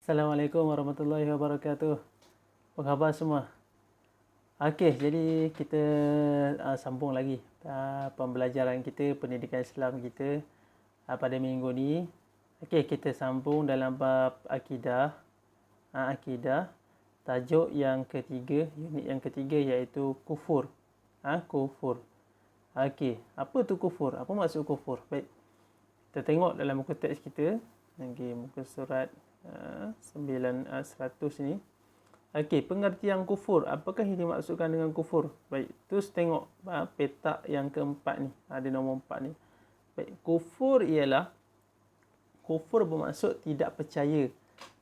Assalamualaikum warahmatullahi wabarakatuh. Apa khabar semua? Okey, jadi kita sambung lagi pembelajaran kita, pendidikan Islam kita pada minggu ni. Okey, kita sambung dalam bab akidah. Akidah. Tajuk yang ketiga, unit yang ketiga iaitu kufur. Kufur. Okey, apa tu kufur? Apa maksud kufur? Baik. Kita tengok dalam muka teks kita. Okey, muka surat 100 ni. Okey, pengertian kufur. Apakah yang dimaksudkan dengan kufur? Baik, terus tengok petak yang keempat ni. Ada nombor 4 ni. Baik, kufur bermaksud tidak percaya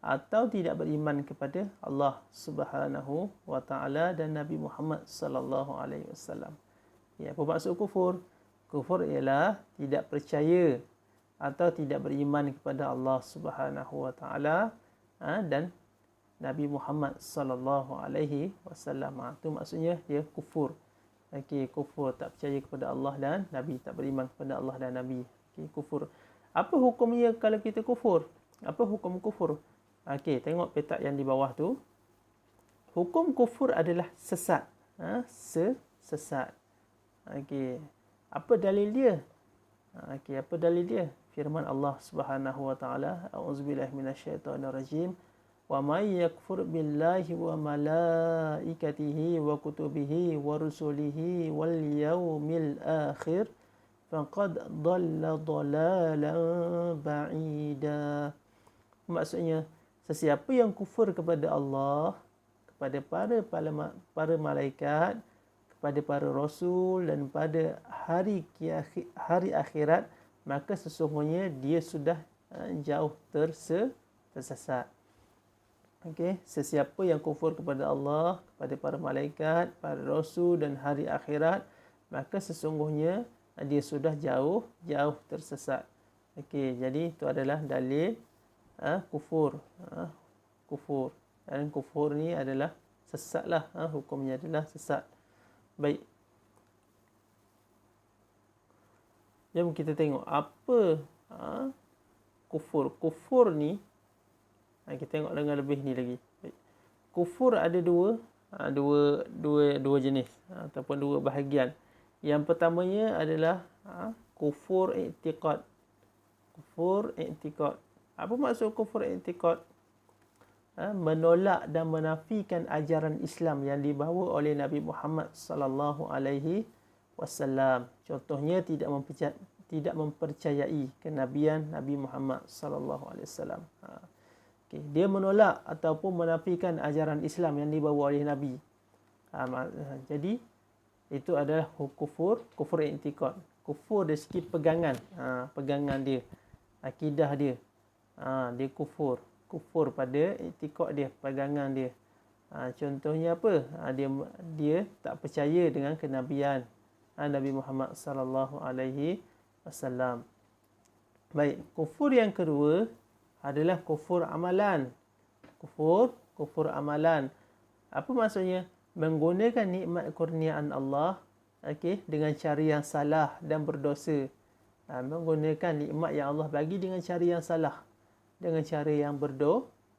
atau tidak beriman kepada Allah Subhanahu wa taala dan Nabi Muhammad sallallahu alaihi wasallam. Ya, apa maksud kufur? Kufur ialah tidak percaya atau tidak beriman kepada Allah Subhanahu wa taala dan Nabi Muhammad sallallahu alaihi wasallam. Itu maksudnya dia kufur. Okey, kufur tak percaya kepada Allah dan Nabi, tak beriman kepada Allah dan Nabi. Okey, kufur. Apa hukumnya kalau kita kufur? Apa hukum kufur? Okey, tengok petak yang di bawah tu. Hukum kufur adalah sesat. Sesat. Okey. Apa dalil dia? Okey, apa dalil dia? Firman Allah Subhanahu wa taala, a'udzubillahi minasyaitonirrajim. Wa may yakfur billahi wa malaikatihi wa kutubihi wa rusulihi wal yaumil akhir faqad dhalla dhalalan ba'ida. Maksudnya, sesiapa yang kufur kepada Allah, kepada para malaikat, kepada para rasul dan pada hari akhirat, maka sesungguhnya dia sudah jauh tersesat. Okey, sesiapa yang kufur kepada Allah, kepada para malaikat, para rasul dan hari akhirat, maka sesungguhnya dia sudah jauh tersesat. Okey, jadi itu adalah dalil kufur. Kufur. Dan kufur ni adalah sesatlah, hukumnya adalah sesat. Baik. Jom kita tengok apa kufur. Kufur ni kita tengok dengan lebih ni lagi. Baik. Kufur ada dua jenis ataupun dua bahagian. Yang pertamanya adalah kufur i'tiqad. Kufur i'tiqad. Apa maksud kufur i'tiqad? Menolak dan menafikan ajaran Islam yang dibawa oleh Nabi Muhammad sallallahu alaihi wasallam. Contohnya tidak mempercayai kenabian Nabi Muhammad sallallahu alaihi wasallam. Dia menolak ataupun menafikan ajaran Islam yang dibawa oleh Nabi. Jadi itu adalah kufur i'tiqad. Kufur dari segi pegangan, pegangan dia, akidah dia. Dia kufur pada i'tiqad dia, pegangan dia. Contohnya apa? Dia tak percaya dengan kenabian Nabi Muhammad sallallahu alaihi wasallam. Baik, kufur yang kedua adalah kufur amalan. Kufur amalan. Apa maksudnya? Menggunakan nikmat kurniaan Allah dengan cara yang salah dan berdosa. Menggunakan nikmat yang Allah bagi dengan cara yang salah, dengan cara yang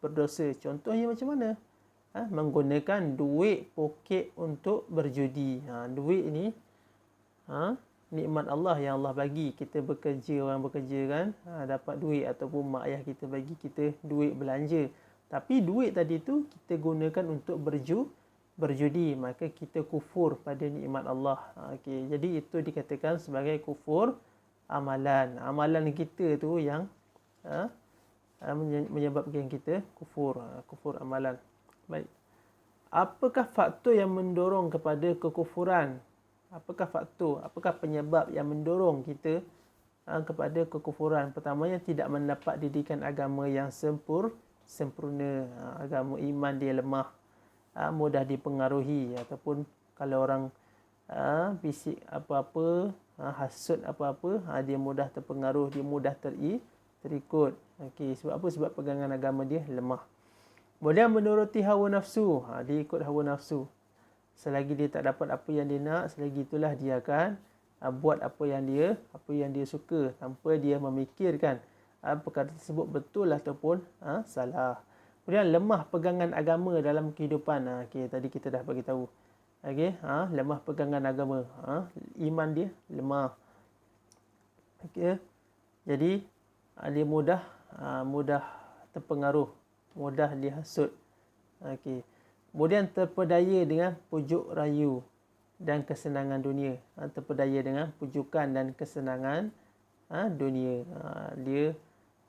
berdosa. Contohnya macam mana? Menggunakan duit poket untuk berjudi. Duit ni nikmat Allah yang Allah bagi. Kita bekerja, orang bekerja kan, dapat duit, ataupun mak ayah kita bagi kita duit belanja. Tapi duit tadi tu kita gunakan untuk berjudi, maka kita kufur pada nikmat Allah. Okey, jadi itu dikatakan sebagai kufur amalan. Amalan kita tu yang menyebabkan kita kufur amalan. Baik. Apakah faktor yang mendorong kepada kekufuran? Apakah penyebab yang mendorong kita kepada kekufuran? Pertamanya, tidak mendapat didikan agama yang sempurna. Agama iman dia lemah, mudah dipengaruhi, ataupun kalau orang bisik apa-apa, hasut apa-apa, dia mudah terpengaruh, dia mudah terikut. Okey, sebab apa? Sebab pegangan agama dia lemah. Kemudian menuruti hawa nafsu. Dia ikut hawa nafsu. Selagi dia tak dapat apa yang dia nak, selagi itulah dia akan buat apa yang dia suka, tanpa dia memikirkan perkara tersebut betul ataupun salah. Kemudian lemah pegangan agama dalam kehidupan. Okey, tadi kita dah bagi tahu. Okey, lemah pegangan agama. Iman dia lemah. Okey. Jadi dia mudah terpengaruh, mudah dihasut. Okey. Kemudian terpedaya dengan pujuk rayu dan kesenangan dunia. Terpedaya dengan pujukan dan kesenangan dunia. Dia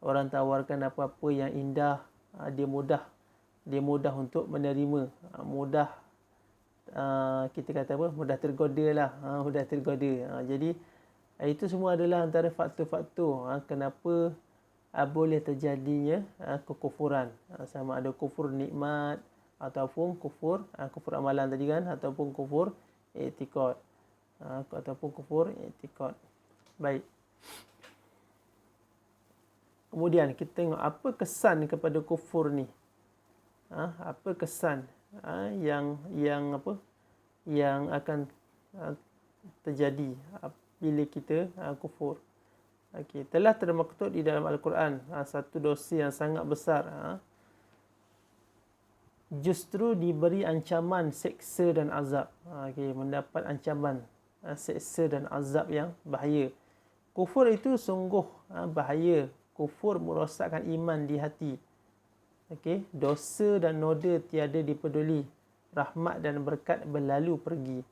orang tawarkan apa-apa yang indah, dia mudah untuk menerima, mudah kita kata apa, mudah tergoda lah, mudah tergoda. Jadi itu semua adalah antara faktor-faktor kenapa boleh terjadinya kekufuran, sama ada kufur nikmat ataupun kufur amalan tadi kan, ataupun kufur i'tiqad, ataupun kufur i'tiqad. Baik. Kemudian kita tengok apa kesan kepada kufur ni. Apa kesan yang akan terjadi bila kita kufur. Okey, telah termaktub di dalam Al-Quran satu dosa yang sangat besar. Justru diberi ancaman seksa dan azab. Okey, mendapat ancaman seksa dan azab yang bahaya. Kufur itu sungguh bahaya. Kufur merosakkan iman di hati. Okey, dosa dan noda tiada dipeduli. Rahmat dan berkat berlalu pergi.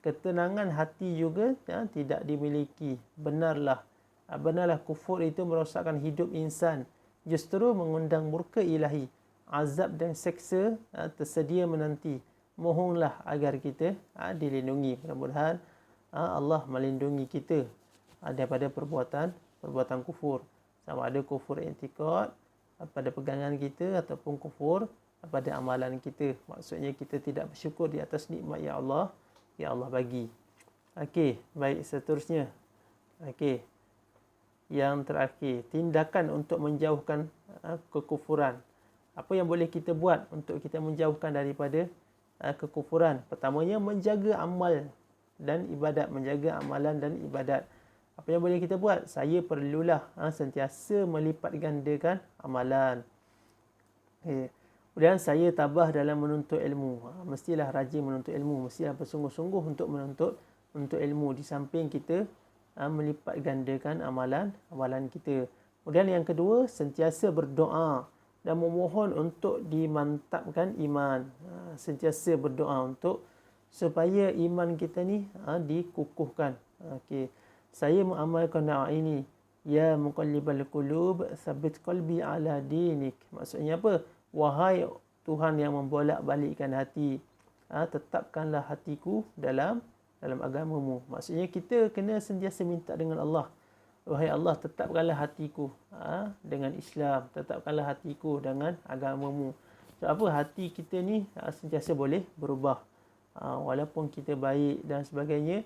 Ketenangan hati juga tidak dimiliki. Benarlah kufur itu merosakkan hidup insan. Justru mengundang murka ilahi. Azab dan seksa tersedia menanti. Mohonlah agar kita dilindungi. Mudah-mudahan Allah melindungi kita daripada perbuatan kufur. Sama ada kufur i'tiqad pada pegangan kita ataupun kufur pada amalan kita. Maksudnya kita tidak bersyukur di atas nikmat yang Allah bagi. Okey, baik, seterusnya. Okey. Yang terakhir, tindakan untuk menjauhkan kekufuran. Apa yang boleh kita buat untuk kita menjauhkan daripada kekufuran? Pertamanya, menjaga amal dan ibadat, menjaga amalan dan ibadat. Apa yang boleh kita buat? Saya perlulah sentiasa melipat gandakan amalan. Okay. Kemudian saya tabah dalam menuntut ilmu. Mestilah rajin menuntut ilmu. Mestilah bersungguh-sungguh untuk menuntut ilmu. Di samping kita melipat gandakan amalan kita. Kemudian yang kedua, sentiasa berdoa dan memohon untuk dimantapkan iman. Sentiasa berdoa supaya iman kita ni dikukuhkan. Okey. Saya mengamalkan doa ini. Ya muqallibal qulub, tsabbit qalbi ala dinik. Maksudnya apa? Wahai Tuhan yang membolak-balikkan hati, tetapkanlah hatiku dalam agamamu. Maksudnya kita kena sentiasa minta dengan Allah. Wahai Allah, tetapkanlah hatiku dengan Islam. Tetapkanlah hatiku dengan agamamu. So, apa? Hati kita ni sentiasa boleh berubah. Walaupun kita baik dan sebagainya,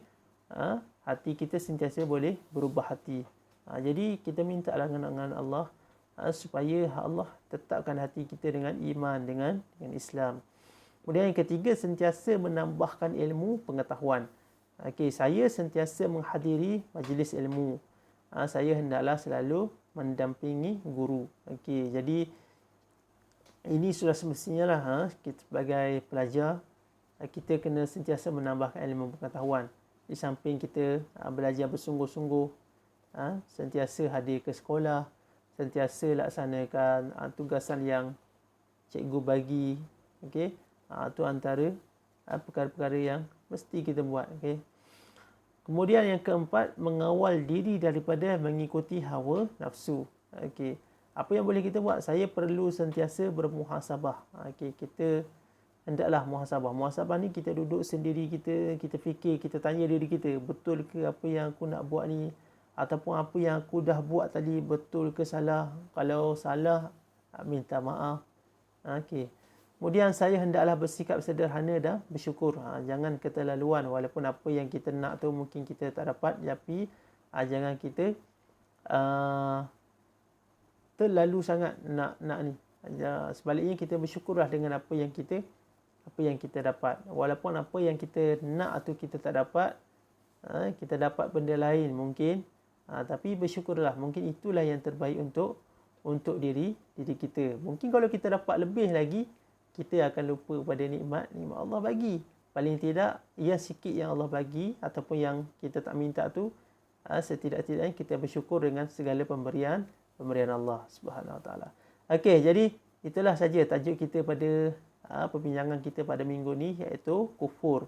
hati kita sentiasa boleh berubah hati. Jadi kita minta dengan Allah supaya Allah tetapkan hati kita dengan iman, dengan Islam. Kemudian yang ketiga, sentiasa menambahkan ilmu pengetahuan. Okey, saya sentiasa menghadiri majlis ilmu. Saya hendaklah selalu mendampingi guru. Okey, jadi ini sudah semestinya lah kita sebagai pelajar kita kena sentiasa menambahkan ilmu pengetahuan. Di samping kita belajar bersungguh-sungguh, sentiasa hadir ke sekolah, sentiasa laksanakan tugasan yang cikgu bagi. Okey, itu antara perkara-perkara yang mesti kita buat. Okey. Kemudian yang keempat, mengawal diri daripada mengikuti hawa nafsu. Okey. Apa yang boleh kita buat? Saya perlu sentiasa bermuhasabah. Okey, kita hendaklah muhasabah. Muhasabah ni kita duduk sendiri, kita fikir, kita tanya diri kita, betul ke apa yang aku nak buat ni? Ataupun apa yang aku dah buat tadi betul ke salah? Kalau salah, minta maaf. Okey. Kemudian saya hendaklah bersikap sederhana dan bersyukur. Jangan keterlaluan, walaupun apa yang kita nak tu mungkin kita tak dapat, tapi jangan kita terlalu sangat nak ni. Sebaliknya kita bersyukurlah dengan apa yang kita dapat. Walaupun apa yang kita nak atau kita tak dapat, kita dapat benda lain mungkin, tapi bersyukurlah, mungkin itulah yang terbaik untuk untuk diri kita. Mungkin kalau kita dapat lebih lagi, kita akan lupa pada nikmat Allah bagi. Paling tidak, yang sikit yang Allah bagi ataupun yang kita tak minta tu, setidak-tidaknya kita bersyukur dengan segala pemberian Allah Subhanahu Wa Taala. Okey, jadi itulah saja tajuk kita pada perbincangan kita pada minggu ni, iaitu kufur.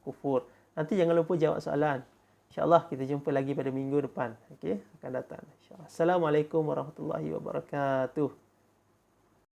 Kufur. Nanti jangan lupa jawab soalan. InsyaAllah kita jumpa lagi pada minggu depan. Okey, akan datang. InsyaAllah. Assalamualaikum warahmatullahi wabarakatuh.